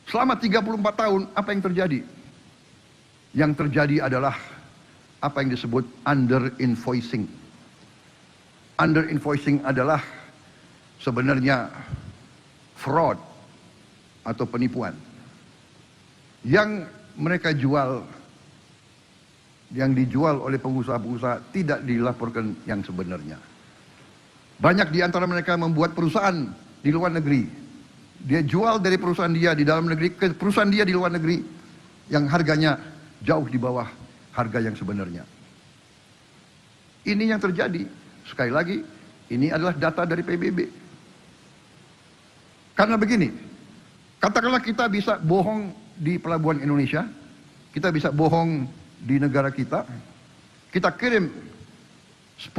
Selama 34 tahun, apa yang terjadi? Yang terjadi adalah apa yang disebut under-invoicing. Under-invoicing adalah sebenarnya fraud atau penipuan. Yang mereka jual, yang dijual oleh pengusaha-pengusaha tidak dilaporkan yang sebenarnya. Banyak di antara mereka membuat perusahaan di luar negeri. Dia jual dari perusahaan dia di dalam negeri ke perusahaan dia di luar negeri yang harganya jauh di bawah harga yang sebenarnya. Ini yang terjadi. Sekali lagi, ini adalah data dari PBB. Karena begini, katakanlah kita bisa bohong di pelabuhan Indonesia, kita bisa bohong di negara kita kirim 10.000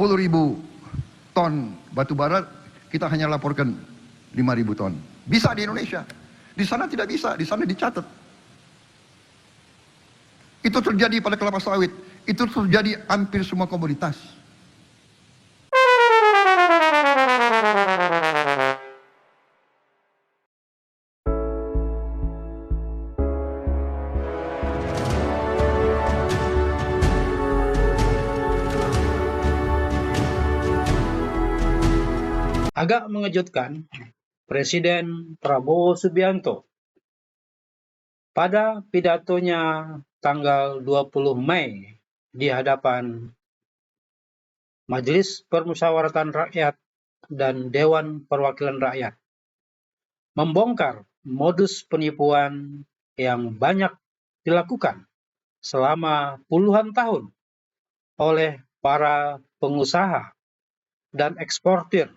ton batu bara, kita hanya laporkan 5.000 ton. Bisa di Indonesia, di sana tidak bisa, di sana dicatat. Itu terjadi pada kelapa sawit, itu terjadi hampir semua komoditas. Agak mengejutkan, Presiden Prabowo Subianto pada pidatonya tanggal 20 Mei di hadapan Majelis Permusyawaratan Rakyat dan Dewan Perwakilan Rakyat membongkar modus penipuan yang banyak dilakukan selama puluhan tahun oleh para pengusaha dan eksportir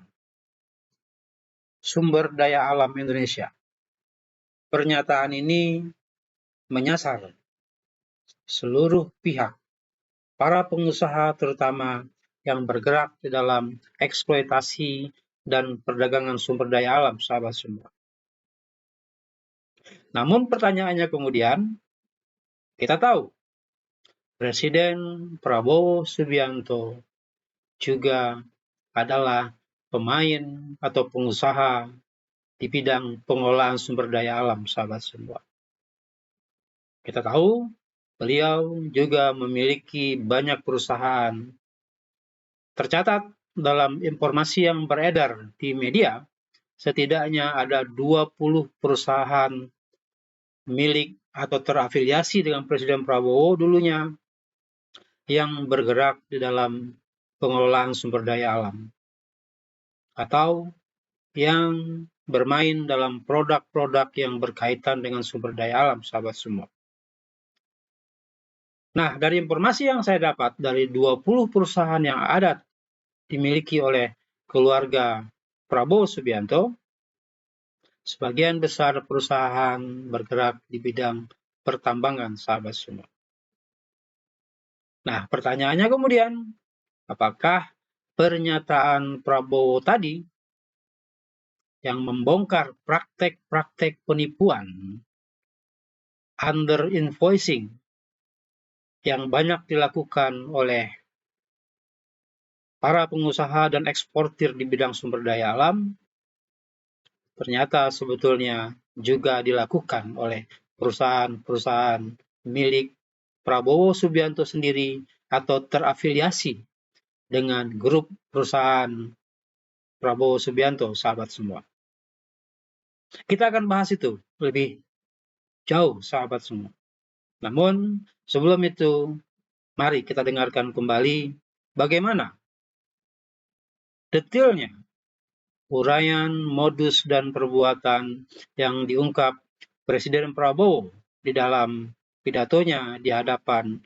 sumber daya alam Indonesia. Pernyataan ini menyasar seluruh pihak, para pengusaha terutama yang bergerak di dalam eksploitasi dan perdagangan sumber daya alam, sahabat semua. Namun pertanyaannya kemudian, kita tahu Presiden Prabowo Subianto juga adalah pemain atau pengusaha di bidang pengelolaan sumber daya alam, sahabat semua. Kita tahu beliau juga memiliki banyak perusahaan. Tercatat dalam informasi yang beredar di media, setidaknya ada 20 perusahaan milik atau terafiliasi dengan Presiden Prabowo dulunya yang bergerak di dalam pengelolaan sumber daya alam atau yang bermain dalam produk-produk yang berkaitan dengan sumber daya alam, sahabat semua. Nah, dari informasi yang saya dapat dari 20 perusahaan yang ada dimiliki oleh keluarga Prabowo Subianto, sebagian besar perusahaan bergerak di bidang pertambangan, sahabat semua. Nah, pertanyaannya kemudian, apakah pernyataan Prabowo tadi yang membongkar praktek-praktek penipuan, under invoicing yang banyak dilakukan oleh para pengusaha dan eksportir di bidang sumber daya alam, ternyata sebetulnya juga dilakukan oleh perusahaan-perusahaan milik Prabowo Subianto sendiri atau terafiliasi dengan grup perusahaan Prabowo Subianto, sahabat semua. Kita akan bahas itu lebih jauh, sahabat semua. Namun, sebelum itu, mari kita dengarkan kembali bagaimana detailnya uraian, modus, dan perbuatan yang diungkap Presiden Prabowo di dalam pidatonya di hadapan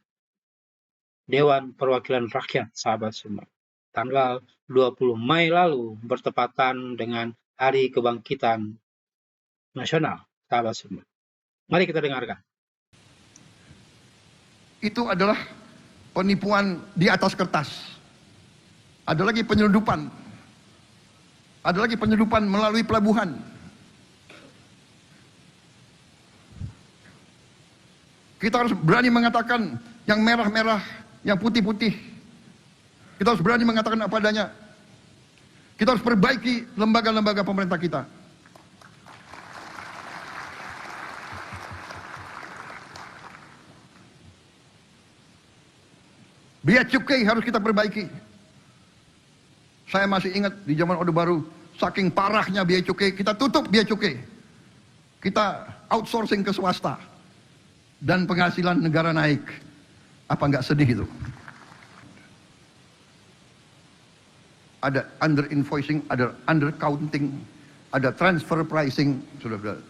Dewan Perwakilan Rakyat, sahabat semua. Tanggal 20 Mei lalu bertepatan dengan Hari Kebangkitan Nasional, sahabat semua. Mari kita dengarkan. Itu adalah penipuan di atas kertas. Ada lagi penyeludupan. Ada lagi penyeludupan melalui pelabuhan. Kita harus berani mengatakan yang merah-merah, yang putih-putih. Kita harus berani mengatakan apa adanya. Kita harus perbaiki lembaga-lembaga pemerintah kita. Biaya cukai harus kita perbaiki. Saya masih ingat di zaman Orde Baru, saking parahnya biaya cukai, kita tutup biaya cukai. Kita outsourcing ke swasta. Dan penghasilan negara naik. Apa nggak sedih itu? Ada under invoicing, ada under counting, ada transfer pricing, sudah.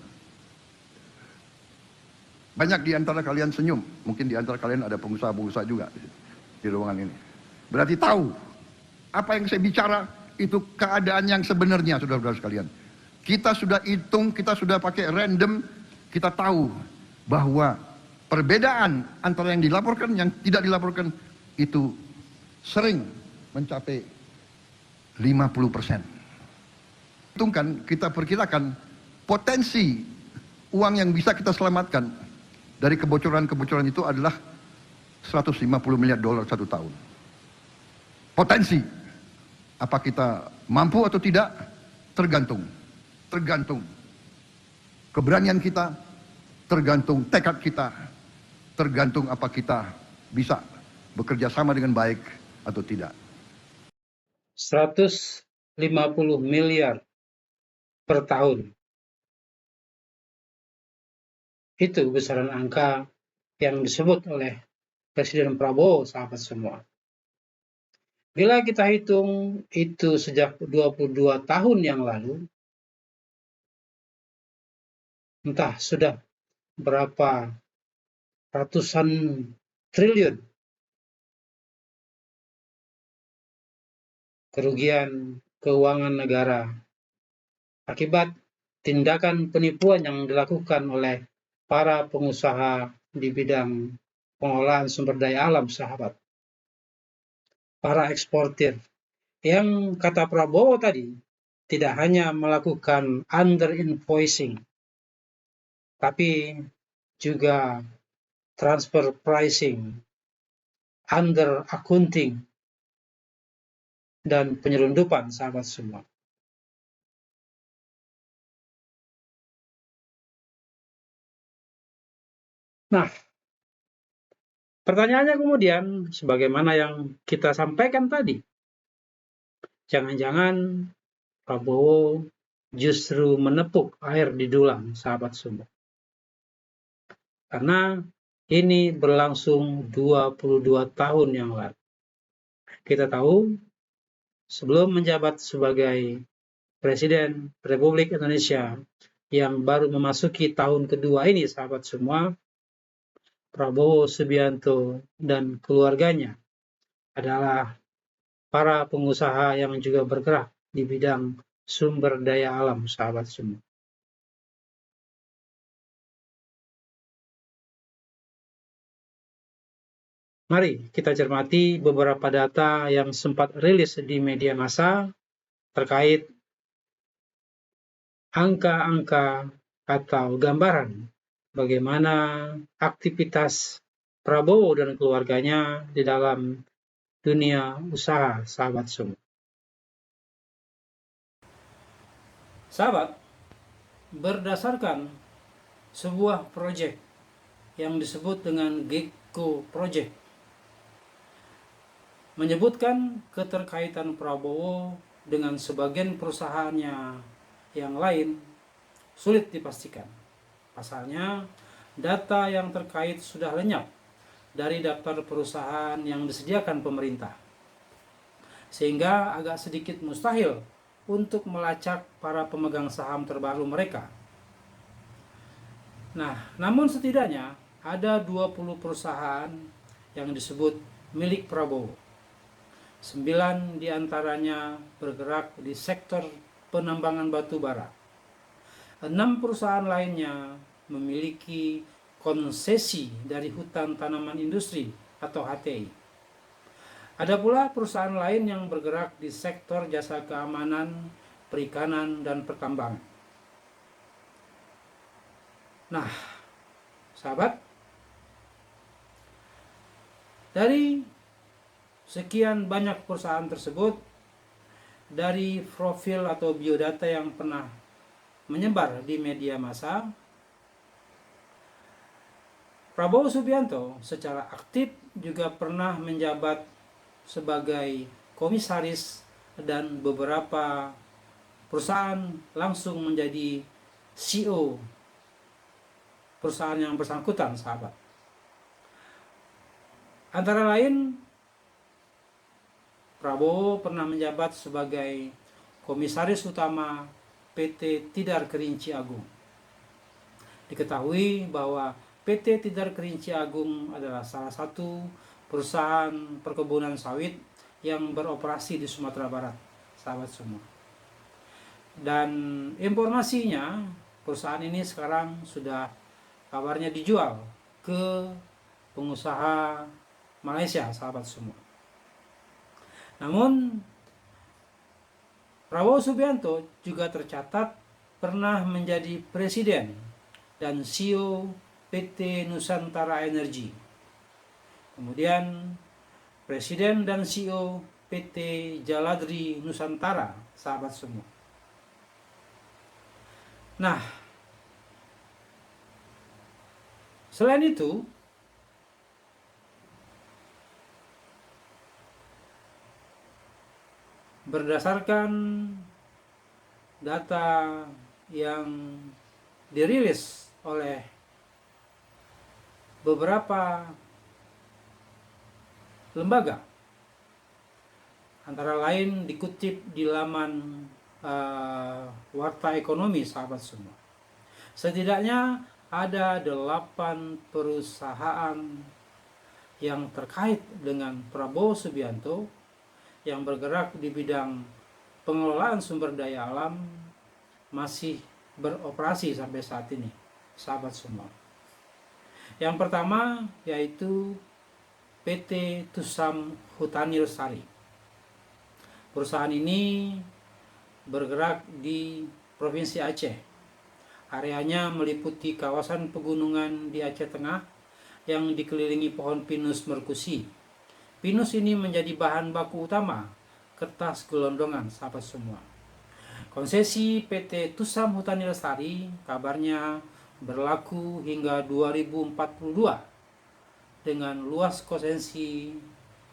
Banyak di antara kalian senyum, mungkin di antara kalian ada pengusaha-pengusaha juga di ruangan ini. Berarti tahu apa yang saya bicara itu keadaan yang sebenarnya, saudara-saudara sekalian. Kita sudah hitung, kita sudah pakai random, kita tahu bahwa perbedaan antara yang dilaporkan yang tidak dilaporkan itu sering mencapai 50%. Hitungkan, kita perkirakan potensi uang yang bisa kita selamatkan dari kebocoran-kebocoran itu adalah 150 miliar dolar satu tahun. Potensi. Apa kita mampu atau tidak? Tergantung. Keberanian kita, tergantung tekad kita, tergantung apa kita bisa bekerja sama dengan baik atau tidak. 150 miliar per tahun. Itu besaran angka yang disebut oleh Presiden Prabowo, sahabat semua. Bila kita hitung itu sejak 22 tahun yang lalu, entah sudah berapa ratusan triliun kerugian keuangan negara akibat tindakan penipuan yang dilakukan oleh para pengusaha di bidang pengelolaan sumber daya alam, sahabat. Para eksportir yang kata Prabowo tadi tidak hanya melakukan under invoicing, tapi juga transfer pricing, under accounting, dan penyelundupan, sahabat semua. Nah, pertanyaannya kemudian, sebagaimana yang kita sampaikan tadi, jangan-jangan Prabowo justru menepuk air di dulang, sahabat semua. Karena ini berlangsung 22 tahun yang lalu. Kita tahu, sebelum menjabat sebagai Presiden Republik Indonesia yang baru memasuki tahun kedua ini, sahabat semua, Prabowo Subianto dan keluarganya adalah para pengusaha yang juga bergerak di bidang sumber daya alam, sahabat semua. Mari kita cermati beberapa data yang sempat rilis di media massa terkait angka-angka atau gambaran bagaimana aktivitas Prabowo dan keluarganya di dalam dunia usaha, sahabat semua. Sahabat, berdasarkan sebuah proyek yang disebut dengan Gekko Project, menyebutkan keterkaitan Prabowo dengan sebagian perusahaannya yang lain sulit dipastikan. Pasalnya, data yang terkait sudah lenyap dari daftar perusahaan yang disediakan pemerintah, sehingga agak sedikit mustahil untuk melacak para pemegang saham terbaru mereka. Nah, namun setidaknya ada 20 perusahaan yang disebut milik Prabowo. 9 diantaranya bergerak di sektor penambangan batu bara. 6 perusahaan lainnya memiliki konsesi dari hutan tanaman industri atau HTI. Ada pula perusahaan lain yang bergerak di sektor jasa keamanan, perikanan, dan pertambangan. Nah, sahabat, dari sekian banyak perusahaan tersebut, dari profil atau biodata yang pernah menyebar di media massa, Prabowo Subianto secara aktif juga pernah menjabat sebagai komisaris dan beberapa perusahaan langsung menjadi CEO perusahaan yang bersangkutan, sahabat. Antara lain, Prabowo pernah menjabat sebagai komisaris utama PT Tidar Kerinci Agung. Diketahui bahwa PT Tidar Kerinci Agung adalah salah satu perusahaan perkebunan sawit yang beroperasi di Sumatera Barat, sahabat semua. Dan informasinya, perusahaan ini sekarang sudah kabarnya dijual ke pengusaha Malaysia, sahabat semua. Namun Prabowo Subianto juga tercatat pernah menjadi presiden dan CEO PT Nusantara Energi. Kemudian presiden dan CEO PT Jaladri Nusantara, sahabat semua. Nah, selain itu, berdasarkan data yang dirilis oleh beberapa lembaga, antara lain dikutip di laman Warta Ekonomi, sahabat semua. Setidaknya ada 8 perusahaan yang terkait dengan Prabowo Subianto yang bergerak di bidang pengelolaan sumber daya alam masih beroperasi sampai saat ini, sahabat semua. Yang pertama yaitu PT Tusam Hutani Lestari. Perusahaan ini bergerak di Provinsi Aceh. Areanya meliputi kawasan pegunungan di Aceh Tengah yang dikelilingi pohon pinus merkusi. Pinus ini menjadi bahan baku utama kertas gelondongan, sahabat semua. Konsesi PT Tusam Hutani Lestari kabarnya berlaku hingga 2042 dengan luas konsesi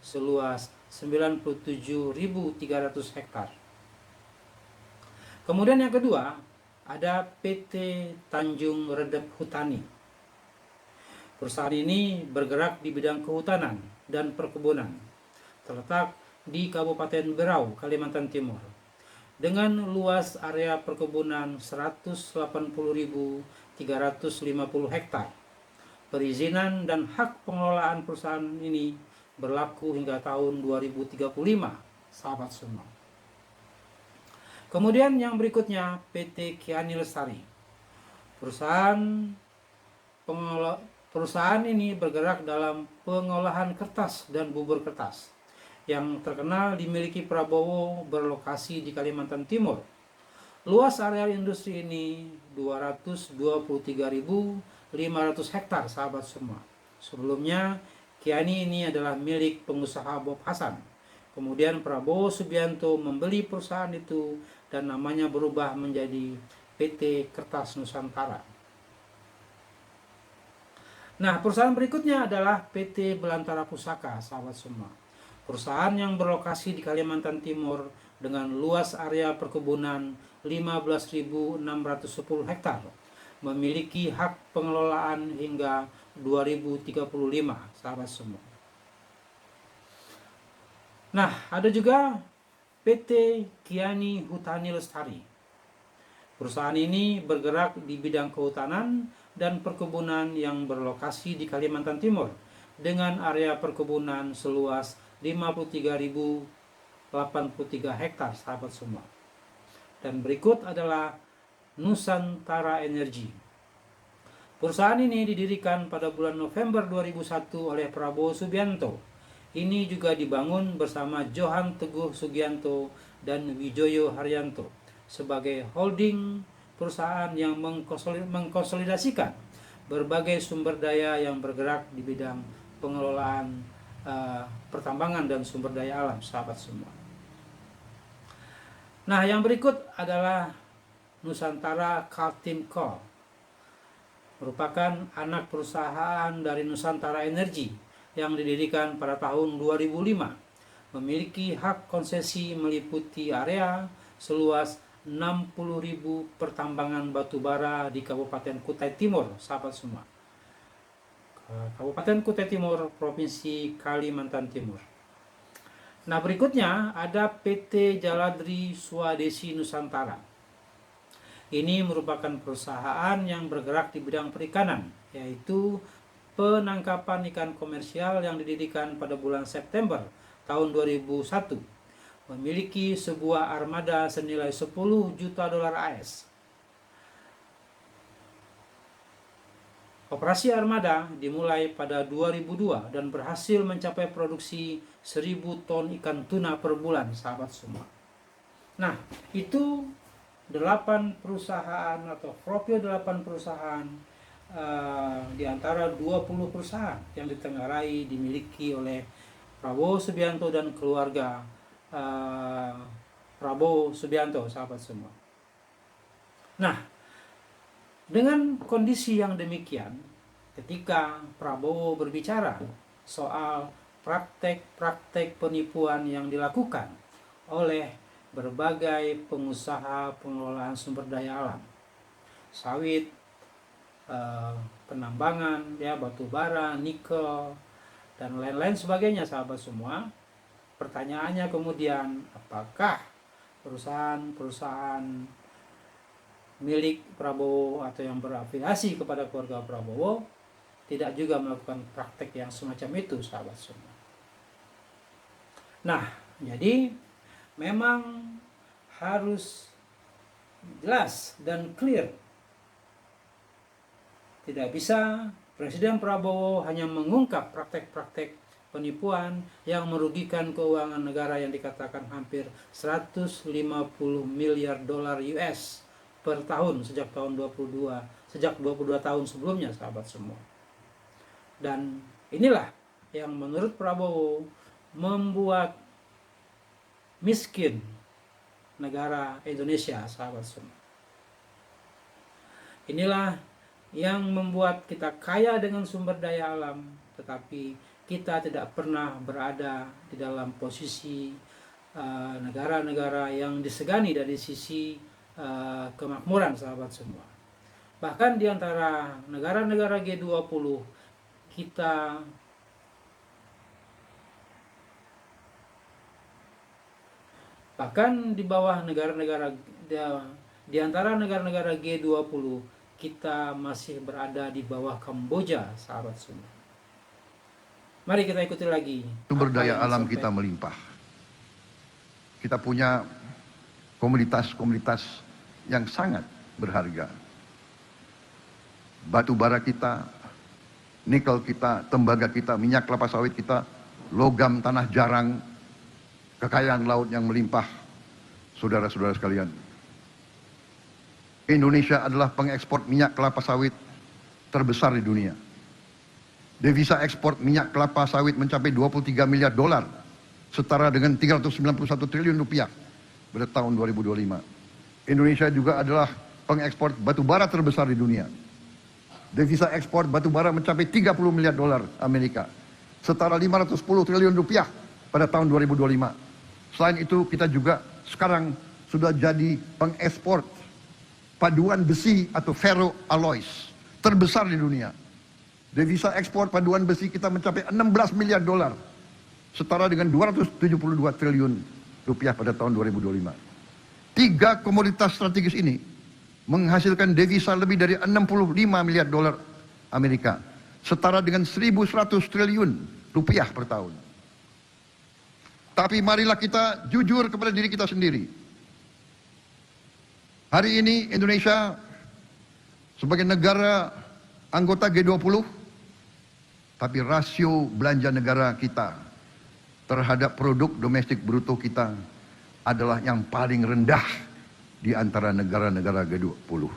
seluas 97.300 hektar. Kemudian yang kedua, ada PT Tanjung Redep Hutani. Perusahaan ini bergerak di bidang kehutanan dan perkebunan, terletak di Kabupaten Berau, Kalimantan Timur, dengan luas area perkebunan 180.350 hektar. Perizinan dan hak pengelolaan perusahaan ini berlaku hingga tahun 2035, sahabat semua. Kemudian yang berikutnya PT Kiani Lestari. Perusahaan ini bergerak dalam pengolahan kertas dan bubur kertas yang terkenal dimiliki Prabowo, berlokasi di Kalimantan Timur. Luas area industri ini 223.500 hektar, sahabat semua. Sebelumnya Kiani ini adalah milik pengusaha Bob Hasan. Kemudian Prabowo Subianto membeli perusahaan itu dan namanya berubah menjadi PT Kertas Nusantara. Nah, perusahaan berikutnya adalah PT Belantara Pusaka, sahabat semua. Perusahaan yang berlokasi di Kalimantan Timur dengan luas area perkebunan 15.610 hektar, memiliki hak pengelolaan hingga 2035, sahabat semua. Nah, ada juga PT Kiani Hutani Lestari. Perusahaan ini bergerak di bidang kehutanan dan perkebunan yang berlokasi di Kalimantan Timur dengan area perkebunan seluas 53.083 hektar, sahabat semua. Dan berikut adalah Nusantara Energi. Perusahaan ini didirikan pada bulan November 2001 oleh Prabowo Subianto. Ini juga dibangun bersama Johan Teguh Sugianto dan Wijoyo Haryanto sebagai holding perusahaan yang mengkonsolidasikan berbagai sumber daya yang bergerak di bidang pengelolaan pertambangan dan sumber daya alam, sahabat semua. Nah, yang berikut adalah Nusantara Kaltim Co. merupakan anak perusahaan dari Nusantara Energi yang didirikan pada tahun 2005 memiliki hak konsesi meliputi area seluas 60.000 pertambangan batubara di Kabupaten Kutai Timur, sahabat semua. Kabupaten Kutai Timur, Provinsi Kalimantan Timur. Nah, berikutnya ada PT Jaladri Swadesi Nusantara. Ini merupakan perusahaan yang bergerak di bidang perikanan, yaitu penangkapan ikan komersial yang didirikan pada bulan September tahun 2001. Memiliki sebuah armada senilai 10 juta dolar AS. Operasi armada dimulai pada 2002 dan berhasil mencapai produksi 1.000 ton ikan tuna per bulan, sahabat semua. Nah, itu 8 perusahaan atau profil 8 perusahaan di antara 20 perusahaan yang ditengarai dimiliki oleh Prabowo Subianto dan keluarga Prabowo Subianto, sahabat semua. Nah, dengan kondisi yang demikian, ketika Prabowo berbicara soal praktek-praktek penipuan yang dilakukan oleh berbagai pengusaha pengelolaan sumber daya alam, sawit, penambangan, ya, batu bara, nikel, dan lain-lain sebagainya, sahabat semua. Pertanyaannya kemudian, apakah perusahaan-perusahaan milik Prabowo atau yang berafiliasi kepada keluarga Prabowo tidak juga melakukan praktek yang semacam itu, sahabat semua? Nah, jadi memang harus jelas dan clear. Tidak bisa Presiden Prabowo hanya mengungkap praktek-praktek penipuan yang merugikan keuangan negara yang dikatakan hampir 150 miliar dolar US per tahun sejak 22 tahun sebelumnya, sahabat semua. Dan inilah yang menurut Prabowo membuat miskin negara Indonesia, sahabat semua. Inilah yang membuat kita kaya dengan sumber daya alam, tetapi kita tidak pernah berada di dalam posisi negara-negara yang disegani dari sisi kemakmuran, sahabat semua. Bahkan di antara negara-negara G20, kita bahkan di bawah negara-negara di antara negara-negara G20, kita masih berada di bawah Kamboja, sahabat semua. Mari kita ikuti lagi. Sumber daya alam kita melimpah. Kita punya komunitas-komunitas yang sangat berharga. Batu bara kita, nikel kita, tembaga kita, minyak kelapa sawit kita, logam tanah jarang, kekayaan laut yang melimpah. Saudara-saudara sekalian, Indonesia adalah pengekspor minyak kelapa sawit terbesar di dunia. Devisa ekspor minyak kelapa sawit mencapai 23 miliar dolar, setara dengan 391 triliun rupiah pada tahun 2025. Indonesia juga adalah pengekspor batu bara terbesar di dunia. Devisa ekspor batu bara mencapai 30 miliar dolar Amerika, setara 510 triliun rupiah pada tahun 2025. Selain itu, kita juga sekarang sudah jadi pengekspor paduan besi atau ferro alloys terbesar di dunia. Devisa ekspor paduan besi kita mencapai 16 miliar dolar, setara dengan 272 triliun rupiah pada tahun 2025. 3 komoditas strategis ini menghasilkan devisa lebih dari 65 miliar dolar Amerika, setara dengan 1.100 triliun rupiah per tahun. Tapi marilah kita jujur kepada diri kita sendiri. Hari ini Indonesia sebagai negara anggota G20, tapi rasio belanja negara kita terhadap produk domestik bruto kita adalah yang paling rendah di antara negara-negara G20.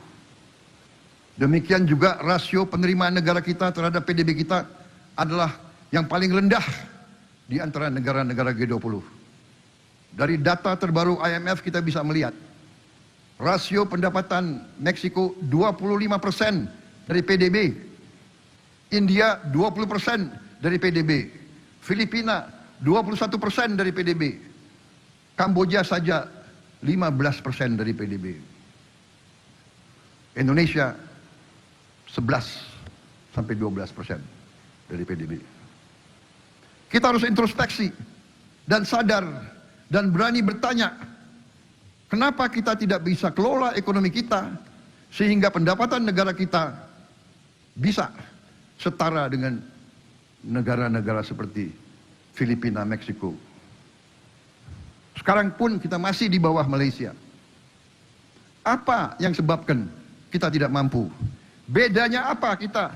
Demikian juga rasio penerimaan negara kita terhadap PDB kita adalah yang paling rendah di antara negara-negara G20. Dari data terbaru IMF kita bisa melihat rasio pendapatan Meksiko 25% dari PDB, India 20% dari PDB, Filipina 21% dari PDB. Kamboja saja 15% dari PDB. Indonesia 11 sampai 12% dari PDB. Kita harus introspeksi dan sadar dan berani bertanya, kenapa kita tidak bisa kelola ekonomi kita sehingga pendapatan negara kita bisa setara dengan negara-negara seperti Filipina, Meksiko. Sekarang pun kita masih di bawah Malaysia. Apa yang sebabkan kita tidak mampu? Bedanya apa kita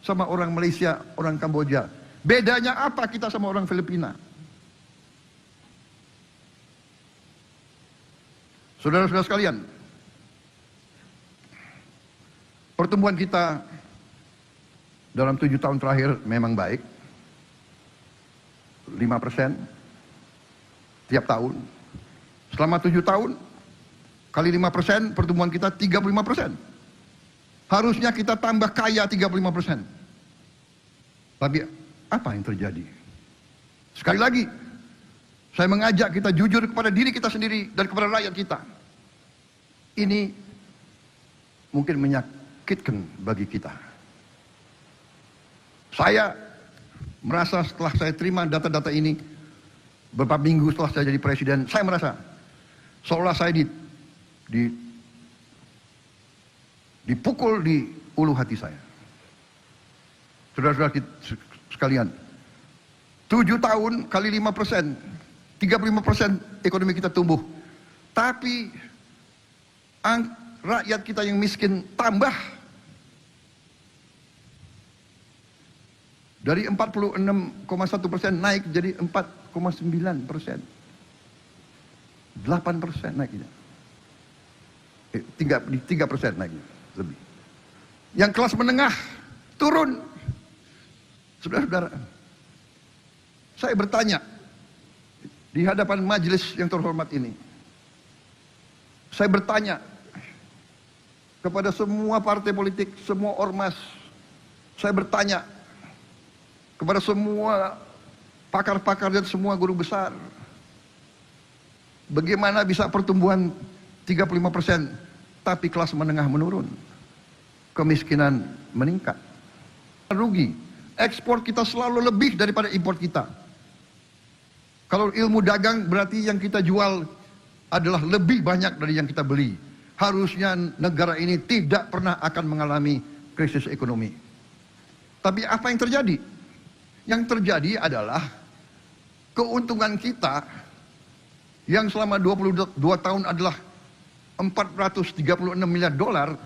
sama orang Malaysia, orang Kamboja? Bedanya apa kita sama orang Filipina? Saudara-saudara sekalian, pertumbuhan kita dalam 7 tahun terakhir memang baik. 5% tiap tahun. Selama 7 tahun, kali 5%, pertumbuhan kita 35%. Harusnya kita tambah kaya 35%. Tapi apa yang terjadi? Sekali lagi, saya mengajak kita jujur kepada diri kita sendiri dan kepada rakyat kita. Ini mungkin menyakitkan bagi kita. Saya merasa setelah saya terima data-data ini, beberapa minggu setelah saya jadi presiden, saya merasa seolah saya dipukul di ulu hati saya. Saudara-saudara sekalian, 7 tahun kali 5%, 35% ekonomi kita tumbuh. Tapi rakyat kita yang miskin tambah dari 46,1% naik jadi 4,9%. 8% naiknya. 3% naiknya lebih. Yang kelas menengah turun. Saudara-saudara, saya bertanya di hadapan majelis yang terhormat ini. Saya bertanya kepada semua partai politik, semua ormas. Saya bertanya kepada semua pakar-pakar dan semua guru besar. Bagaimana bisa pertumbuhan 35% tapi kelas menengah menurun? Kemiskinan meningkat. Rugi. Ekspor kita selalu lebih daripada impor kita. Kalau ilmu dagang berarti yang kita jual adalah lebih banyak dari yang kita beli. Harusnya negara ini tidak pernah akan mengalami krisis ekonomi. Tapi apa yang terjadi? Yang terjadi adalah keuntungan kita yang selama 22 tahun adalah 436 miliar dolar,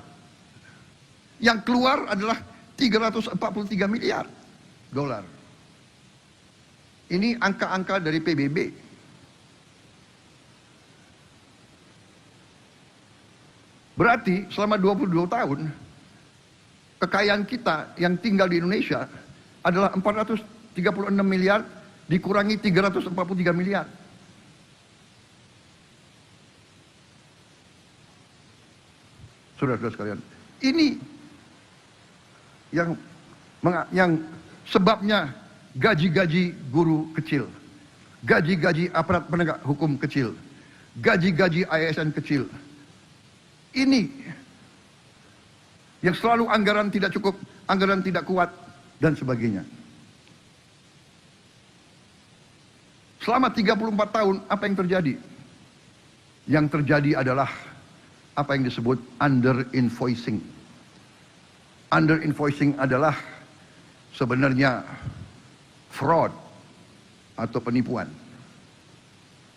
yang keluar adalah 343 miliar dolar. Ini angka-angka dari PBB. Berarti selama 22 tahun kekayaan kita yang tinggal di Indonesia adalah 436 miliar dikurangi 343 miliar. Saudara-saudara sekalian, ini yang sebabnya gaji-gaji guru kecil, gaji-gaji aparat penegak hukum kecil, gaji-gaji ASN kecil. Ini yang selalu anggaran tidak cukup, anggaran tidak kuat, dan sebagainya. Selama 34 tahun, apa yang terjadi? Yang terjadi adalah apa yang disebut under-invoicing. Under-invoicing adalah sebenarnya fraud atau penipuan.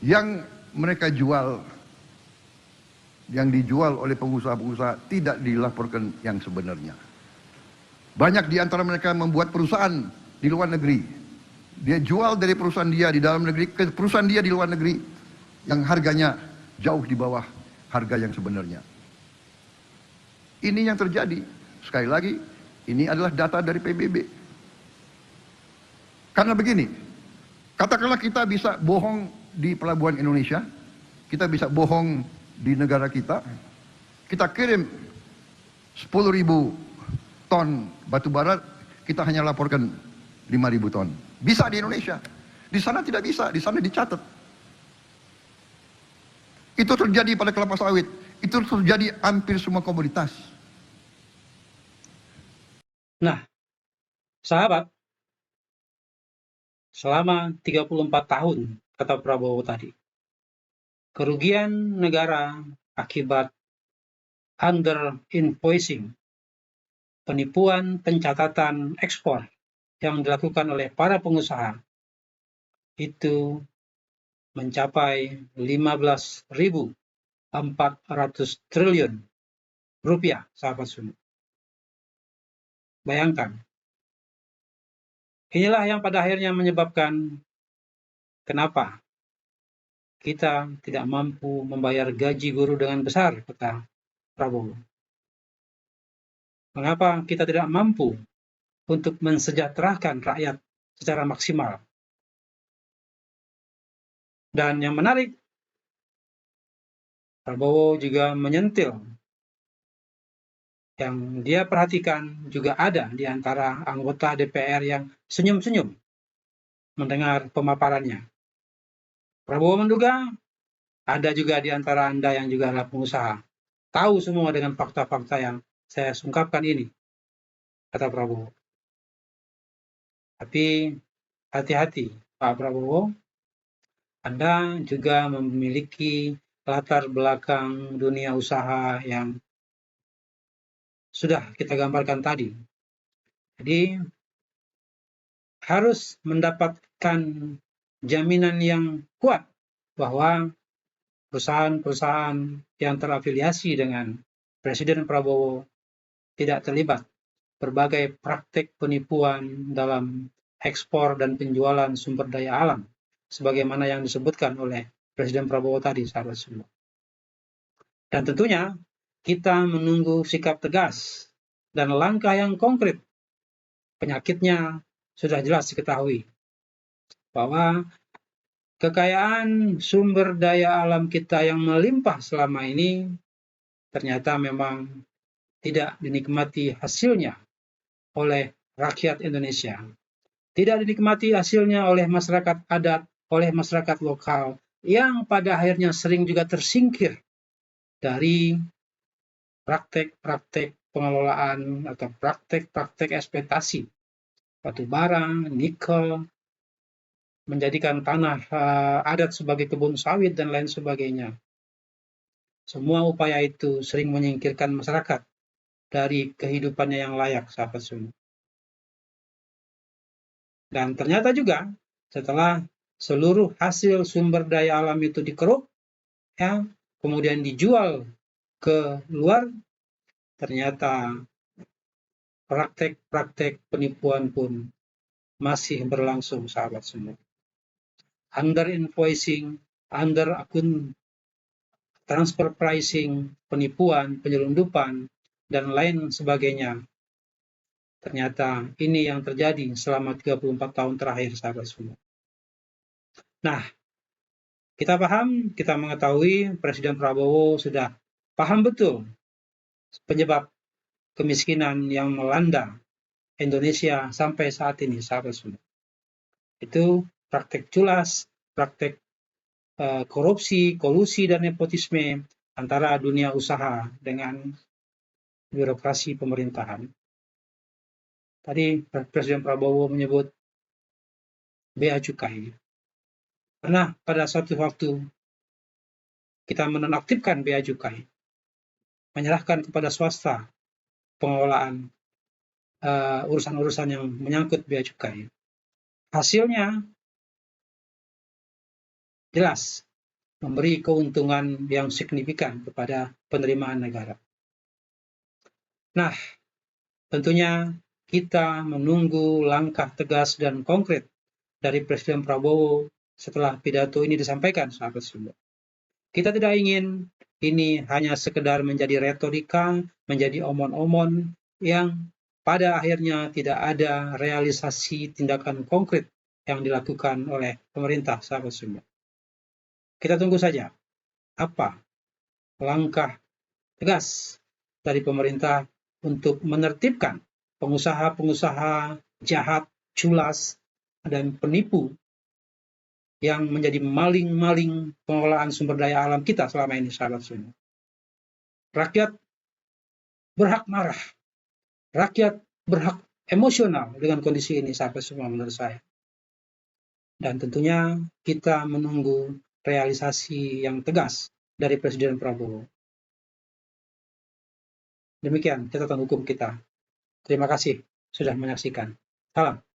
Yang mereka jual, yang dijual oleh pengusaha-pengusaha tidak dilaporkan yang sebenarnya. Banyak di antara mereka membuat perusahaan di luar negeri. Dia jual dari perusahaan dia di dalam negeri ke perusahaan dia di luar negeri yang harganya jauh di bawah harga yang sebenarnya. Ini yang terjadi. Sekali lagi, ini adalah data dari PBB. Karena begini, katakanlah kita bisa bohong di pelabuhan Indonesia, kita bisa bohong di negara kita kirim 10.000 ton batu bara, kita hanya laporkan 5.000 ton. Bisa di Indonesia. Di sana tidak bisa, di sana dicatat. Itu terjadi pada kelapa sawit, itu terjadi hampir semua komoditas. Nah, sahabat, selama 34 tahun, kata Prabowo tadi, kerugian negara akibat under invoicing, penipuan pencatatan ekspor yang dilakukan oleh para pengusaha itu mencapai 15.400 triliun rupiah, sahabat semua. Bayangkan, inilah yang pada akhirnya menyebabkan kenapa kita tidak mampu membayar gaji guru dengan besar, kata Prabowo. Mengapa kita tidak mampu untuk mensejahterakan rakyat secara maksimal? Dan yang menarik, Prabowo juga menyentil yang dia perhatikan juga ada di antara anggota DPR yang senyum-senyum mendengar pemaparannya. Prabowo menduga ada juga di antara Anda yang juga adalah pengusaha. Tahu semua dengan fakta-fakta yang saya sungkapkan ini, kata Prabowo. Tapi hati-hati, Pak Prabowo, Anda juga memiliki latar belakang dunia usaha yang sudah kita gambarkan tadi. Jadi harus mendapatkan jaminan yang kuat bahwa perusahaan-perusahaan yang terafiliasi dengan Presiden Prabowo tidak terlibat berbagai praktik penipuan dalam ekspor dan penjualan sumber daya alam, sebagaimana yang disebutkan oleh Presiden Prabowo tadi, sahabat semua. Dan tentunya kita menunggu sikap tegas dan langkah yang konkret. Penyakitnya sudah jelas diketahui bahwa kekayaan sumber daya alam kita yang melimpah selama ini ternyata memang tidak dinikmati hasilnya oleh rakyat Indonesia. Tidak dinikmati hasilnya oleh masyarakat adat, oleh masyarakat lokal, yang pada akhirnya sering juga tersingkir dari praktek-praktek pengelolaan atau praktek-praktek eksploitasi batu bara, nikel, menjadikan tanah adat sebagai kebun sawit dan lain sebagainya. Semua upaya itu sering menyingkirkan masyarakat dari kehidupannya yang layak, sahabat semua. Dan ternyata juga setelah seluruh hasil sumber daya alam itu dikeruk, ya, kemudian dijual ke luar, ternyata praktek-praktek penipuan pun masih berlangsung, sahabat semua. Under invoicing, under akun transfer pricing, penipuan, penyelundupan, dan lain sebagainya. Ternyata ini yang terjadi selama 34 tahun terakhir, sahabat semua. Nah, kita paham, kita mengetahui Presiden Prabowo sudah paham betul penyebab kemiskinan yang melanda Indonesia sampai saat ini, sahabat semua. Itu praktek culas, praktek korupsi, kolusi, dan nepotisme antara dunia usaha dengan birokrasi pemerintahan. Tadi Presiden Prabowo menyebut bea cukai. Karena pada suatu waktu kita menonaktifkan bea cukai, menyerahkan kepada swasta pengelolaan urusan-urusan yang menyangkut bea cukai. Hasilnya jelas memberi keuntungan yang signifikan kepada penerimaan negara. Nah, tentunya kita menunggu langkah tegas dan konkret dari Presiden Prabowo setelah pidato ini disampaikan, sahabat semua. Kita tidak ingin ini hanya sekedar menjadi retorika, menjadi omon-omon yang pada akhirnya tidak ada realisasi tindakan konkret yang dilakukan oleh pemerintah, sahabat semua. Kita tunggu saja apa langkah tegas dari pemerintah untuk menertibkan pengusaha-pengusaha jahat, culas, dan penipu yang menjadi maling-maling pengelolaan sumber daya alam kita selama ini, sahabat semua. Rakyat berhak marah, rakyat berhak emosional dengan kondisi ini, sahabat semua, menurut saya. Dan tentunya kita menunggu realisasi yang tegas dari Presiden Prabowo. Demikian catatan hukum kita. Terima kasih sudah menyaksikan. Salam.